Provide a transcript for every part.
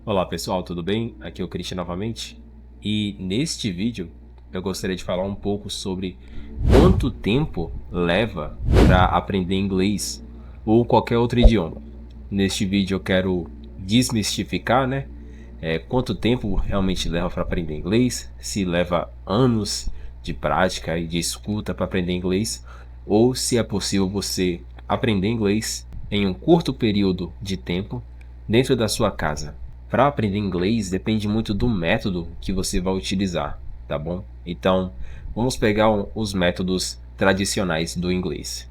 Olá pessoal, tudo bem? Aqui é o Christian novamente. E neste vídeo eu gostaria de falar um pouco sobre quanto tempo leva para aprender inglês ou qualquer outro idioma. Neste vídeo eu quero desmistificar, né? Quanto tempo realmente leva para aprender inglês, se leva anos de prática e de escuta para aprender inglês, ou se é possível você aprender inglês em um curto período de tempo dentro da sua casa. Para aprender inglês depende muito do método que você vai utilizar, tá bom? Então, vamos pegar os métodos tradicionais do inglês.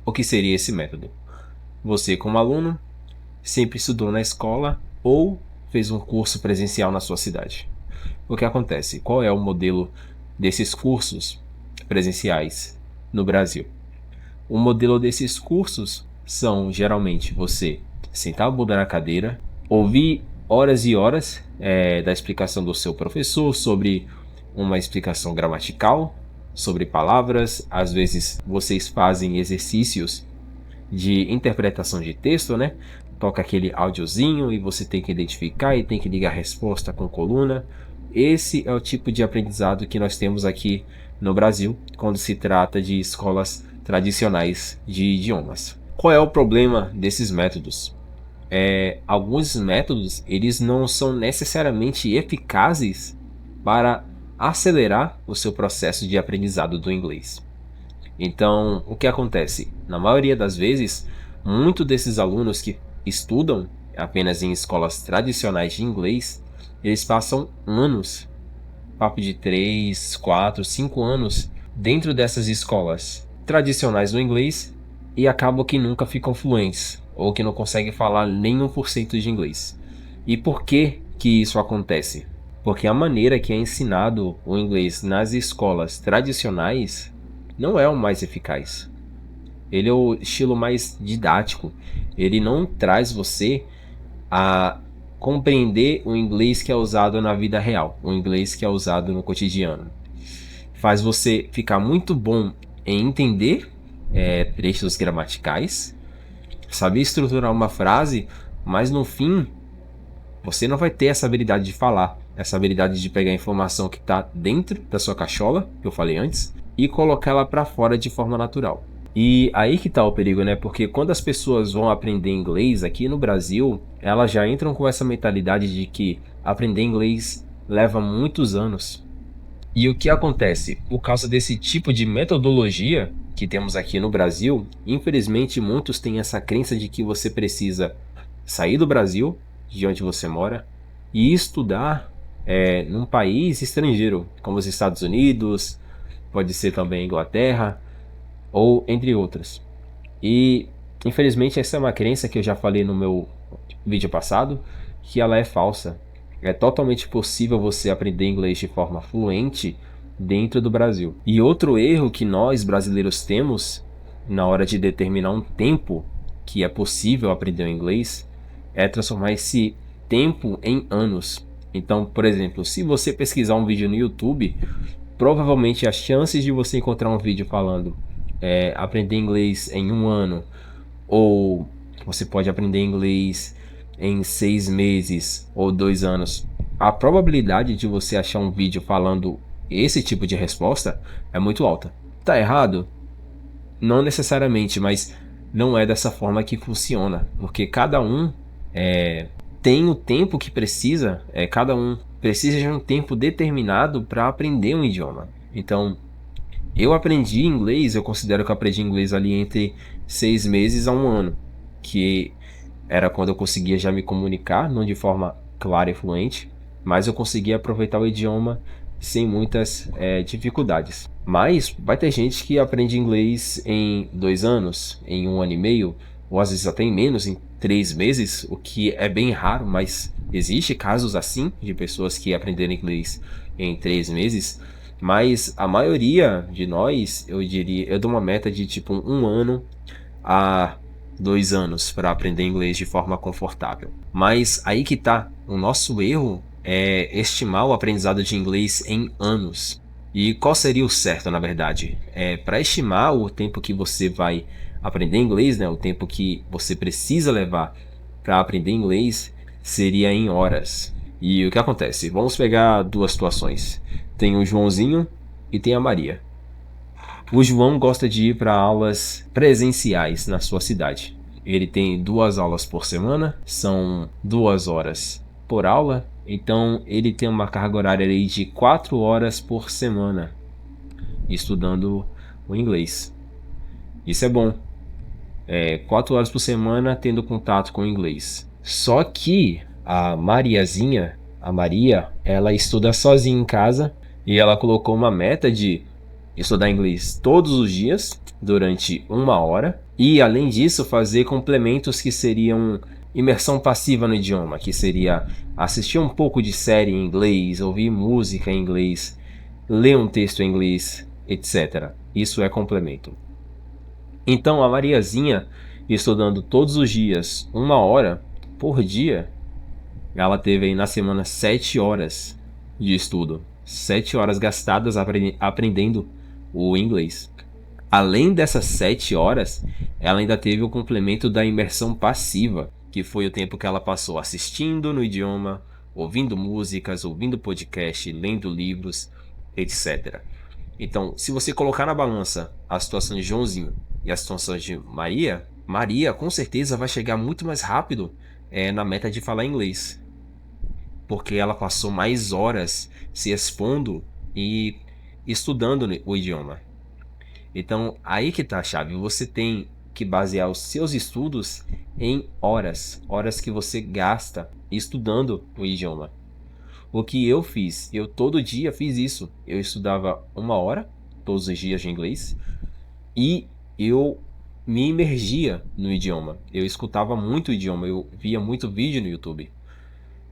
O que seria esse método? Você, como aluno, sempre estudou na escola ou fez um curso presencial na sua cidade. O que acontece? Qual é o modelo desses cursos presenciais no Brasil? O modelo desses cursos são geralmente você sentar a bunda na cadeira, ouvir horas e horas da explicação do seu professor sobre uma explicação gramatical, sobre palavras. Às vezes vocês fazem exercícios de interpretação de texto, né? Toca aquele áudiozinho e você tem que identificar e tem que ligar a resposta com coluna. Esse é o tipo de aprendizado que nós temos aqui no Brasil quando se trata de escolas tradicionais de idiomas. Qual é o problema desses métodos? Alguns métodos eles não são necessariamente eficazes para acelerar o seu processo de aprendizado do inglês. Então, o que acontece? Na maioria das vezes, muitos desses alunos que estudam apenas em escolas tradicionais de inglês, eles passam anos, papo de 3, 4, 5 anos dentro dessas escolas tradicionais do inglês e acabam que nunca ficam fluentes ou que não conseguem falar nem 1% de inglês. E por que que isso acontece? Porque a maneira que é ensinado o inglês nas escolas tradicionais não é o mais eficaz. Ele é o estilo mais didático. Ele não traz você a compreender o inglês que é usado na vida real, o inglês que é usado no cotidiano. Faz você ficar muito bom em entender trechos gramaticais, saber estruturar uma frase, mas no fim você não vai ter essa habilidade de falar, essa habilidade de pegar a informação que está dentro da sua cachola, que eu falei antes, e colocá-la para fora de forma natural. E aí que tá o perigo, né? Porque quando as pessoas vão aprender inglês aqui no Brasil, elas já entram com essa mentalidade de que aprender inglês leva muitos anos. E o que acontece? Por causa desse tipo de metodologia que temos aqui no Brasil, infelizmente muitos têm essa crença de que você precisa sair do Brasil, de onde você mora, e estudar num país estrangeiro, como os Estados Unidos, pode ser também a Inglaterra, ou entre outras. E infelizmente essa é uma crença que eu já falei no meu vídeo passado, que ela é falsa. É totalmente possível você aprender inglês de forma fluente dentro do Brasil. E outro erro que nós brasileiros temos na hora de determinar um tempo que é possível aprender o inglês é transformar esse tempo em anos. Então, por exemplo, se você pesquisar um vídeo no YouTube, provavelmente as chances de você encontrar um vídeo falando aprender inglês em um ano, ou você pode aprender inglês em 6 meses ou 2 anos. A probabilidade de você achar um vídeo falando esse tipo de resposta é muito alta. Tá errado? Não necessariamente, mas não é dessa forma que funciona, porque cada um tem o tempo que precisa, cada um precisa de um tempo determinado para aprender um idioma. Então, eu aprendi inglês, eu considero que eu aprendi inglês ali entre 6 meses a um ano, que era quando eu conseguia já me comunicar, não de forma clara e fluente, mas eu conseguia aproveitar o idioma sem muitas dificuldades. Mas vai ter gente que aprende inglês em 2 anos, em um ano e meio, ou às vezes até em menos, em 3 meses, o que é bem raro, mas existe casos assim de pessoas que aprenderam inglês em 3 meses. Mas a maioria de nós, eu diria, eu dou uma meta de tipo 1 ano a 2 anos para aprender inglês de forma confortável. Mas aí que tá, o nosso erro é estimar o aprendizado de inglês em anos. E qual seria o certo, na verdade? Para estimar o tempo que você vai aprender inglês, né, o tempo que você precisa levar para aprender inglês, seria em horas. E o que acontece? Vamos pegar duas situações. Tem o Joãozinho e tem a Maria. O João gosta de ir para aulas presenciais na sua cidade. Ele tem 2 aulas por semana, são 2 horas por aula, então ele tem uma carga horária aí de 4 horas por semana estudando o inglês. Isso é bom. 4 horas por semana tendo contato com o inglês. Só que a Mariazinha, a Maria, ela estuda sozinha em casa e ela colocou uma meta de estudar inglês todos os dias durante 1 hora e, além disso, fazer complementos que seriam imersão passiva no idioma, que seria assistir um pouco de série em inglês, ouvir música em inglês, ler um texto em inglês, etc. Isso é complemento. Então, a Mariazinha, estudando todos os dias 1 hora por dia, ela teve aí na semana 7 horas de estudo. 7 horas gastadas aprendendo o inglês. Além dessas 7 horas, ela ainda teve o complemento da imersão passiva, que foi o tempo que ela passou assistindo no idioma, ouvindo músicas, ouvindo podcast, lendo livros, etc. Então, se você colocar na balança a situação de Joãozinho e a situação de Maria, Maria com certeza vai chegar muito mais rápido na meta de falar inglês, porque ela passou mais horas se expondo e estudando o idioma. Então, aí que tá a chave. Você tem que basear os seus estudos em horas que você gasta estudando o idioma. O que eu fiz? Eu todo dia fiz isso. Eu estudava 1 hora todos os dias de inglês e eu me imergia no idioma. Eu escutava muito o idioma, eu via muito vídeo no YouTube,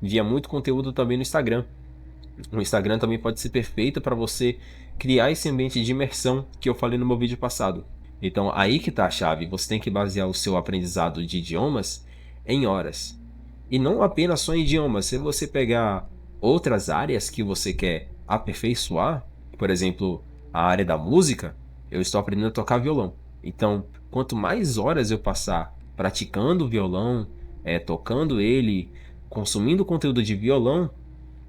via muito conteúdo também no Instagram. O Instagram também pode ser perfeito para você criar esse ambiente de imersão que eu falei no meu vídeo passado. Então, aí que está a chave. Você tem que basear o seu aprendizado de idiomas em horas. E não apenas só em idiomas. Se você pegar outras áreas que você quer aperfeiçoar, por exemplo, a área da música, eu estou aprendendo a tocar violão. Então, quanto mais horas eu passar praticando o violão, tocando ele, consumindo conteúdo de violão,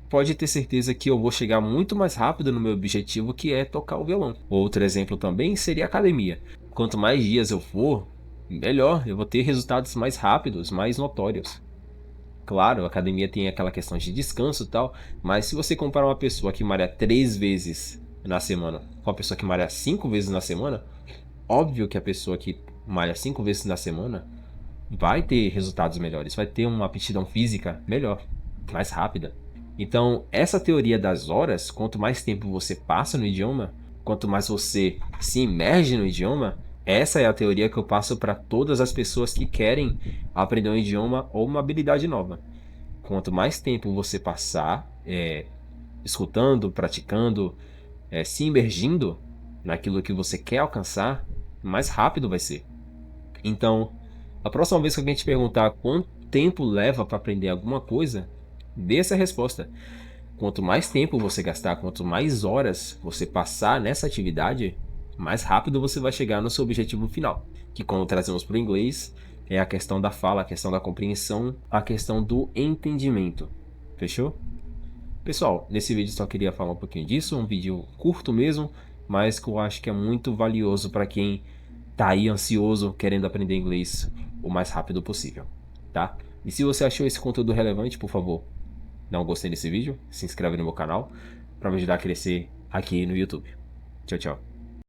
pode ter certeza que eu vou chegar muito mais rápido no meu objetivo, que é tocar o violão. Outro exemplo também seria a academia. Quanto mais dias eu for, melhor, eu vou ter resultados mais rápidos, mais notórios. Claro, a academia tem aquela questão de descanso e tal, mas se você comparar uma pessoa que malha 3 vezes na semana com uma pessoa que malha 5 vezes na semana, óbvio que a pessoa que malha 5 vezes na semana vai ter resultados melhores, vai ter uma aptidão física melhor, mais rápida. Então, essa teoria das horas, quanto mais tempo você passa no idioma, quanto mais você se imerge no idioma, essa é a teoria que eu passo para todas as pessoas que querem aprender um idioma ou uma habilidade nova. Quanto mais tempo você passar escutando, praticando, se imergindo naquilo que você quer alcançar, mais rápido vai ser. Então, a próxima vez que alguém te perguntar quanto tempo leva para aprender alguma coisa, dê essa resposta. Quanto mais tempo você gastar, quanto mais horas você passar nessa atividade, mais rápido você vai chegar no seu objetivo final. Que, quando trazemos para o inglês, é a questão da fala, a questão da compreensão, a questão do entendimento. Fechou? Pessoal, nesse vídeo só queria falar um pouquinho disso, um vídeo curto mesmo, mas que eu acho que é muito valioso para quem tá aí ansioso, querendo aprender inglês o mais rápido possível, tá? E se você achou esse conteúdo relevante, por favor, dá um gostei nesse vídeo, se inscreve no meu canal para me ajudar a crescer aqui no YouTube. Tchau, tchau.